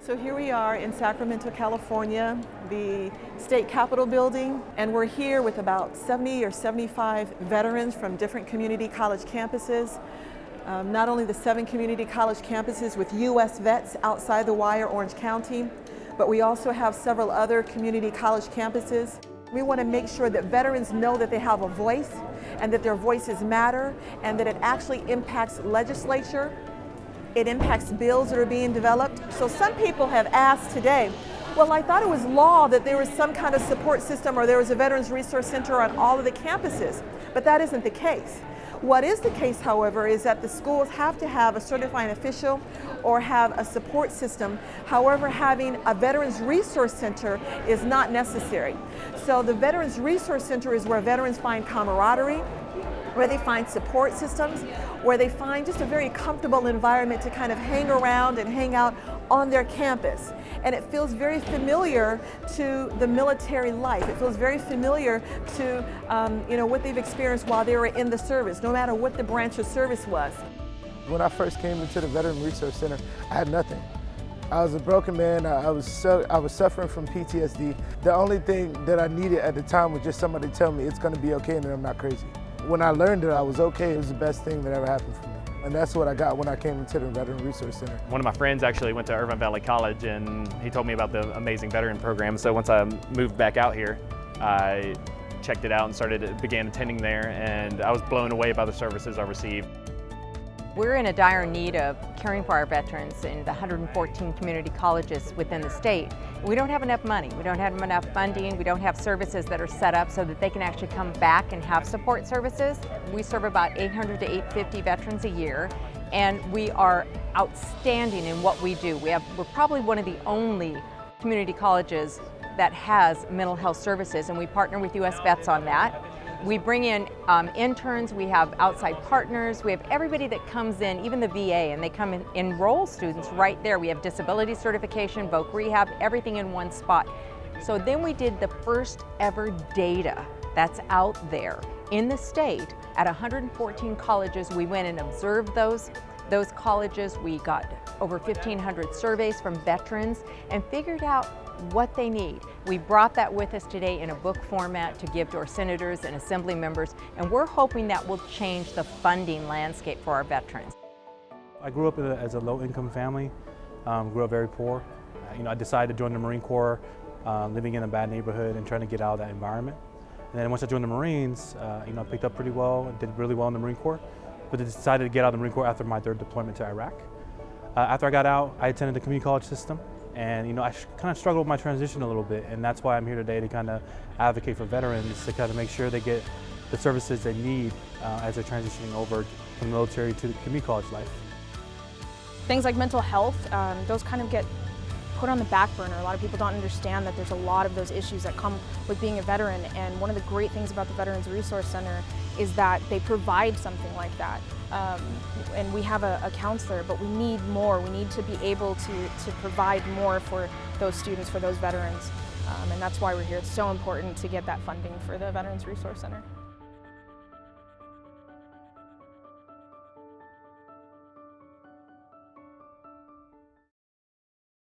So here we are in Sacramento, California, the state capitol building, and we're here with about 70 or 75 veterans from different community college campuses. Not only the 7 community college campuses with US VETS outside the wire, Orange County, but we also have several other community college campuses. We want to make sure that veterans know that they have a voice and that their voices matter and that it actually impacts legislature. It impacts bills that are being developed. So some people have asked today, well, I thought it was law that there was some kind of support system or there was a Veterans Resource Center on all of the campuses, but that isn't the case. What is the case, however, is that the schools have to have a certifying official or have a support system. However, having a Veterans Resource Center is not necessary. So the Veterans Resource Center is where veterans find camaraderie, where they find support systems, where they find just a very comfortable environment to kind of hang around and hang out on their campus. And it feels very familiar to the military life. It feels very familiar to what they've experienced while they were in the service, no matter what the branch of service was. When I first came into the Veteran Resource Center, I had nothing. I was a broken man. I was suffering from PTSD. The only thing that I needed at the time was just somebody to tell me it's going to be okay and that I'm not crazy. When I learned that I was okay, it was the best thing that ever happened for me. And that's what I got when I came into the Veteran Resource Center. One of my friends actually went to Irvine Valley College and he told me about the amazing veteran program. So once I moved back out here, I checked it out and began attending there, and I was blown away by the services I received. We're in a dire need of caring for our veterans in the 114 community colleges within the state. We don't have enough money, we don't have enough funding, we don't have services that are set up so that they can actually come back and have support services. We serve about 800 to 850 veterans a year, and we are outstanding in what we do. We're probably one of the only community colleges that has mental health services, and we partner with US VETS on that. We bring in interns, we have outside partners, we have everybody that comes in, even the VA, and they come and enroll students right there. We have disability certification, voc rehab, everything in one spot. So then we did the first ever data that's out there in the state at 114 colleges. We went and observed those colleges. We got over 1,500 surveys from veterans and figured out what they need. We brought that with us today in a book format to give to our senators and assembly members, and we're hoping that will change the funding landscape for our veterans. I grew up as a low-income family, grew up very poor. I decided to join the Marine Corps, living in a bad neighborhood and trying to get out of that environment. And then once I joined the Marines, I picked up pretty well and did really well in the Marine Corps, but I decided to get out of the Marine Corps after my 3rd deployment to Iraq. After I got out, I attended the community college system. And I kind of struggled with my transition a little bit, and that's why I'm here today to kind of advocate for veterans to kind of make sure they get the services they need as they're transitioning over from the military to the community college life. Things like mental health, those kind of get put on the back burner. A lot of people don't understand that there's a lot of those issues that come with being a veteran, and one of the great things about the Veterans Resource Center is that they provide something like that. And we have a counselor, but we need more. We need to be able to provide more for those students, for those veterans, and that's why we're here. It's so important to get that funding for the Veterans Resource Center.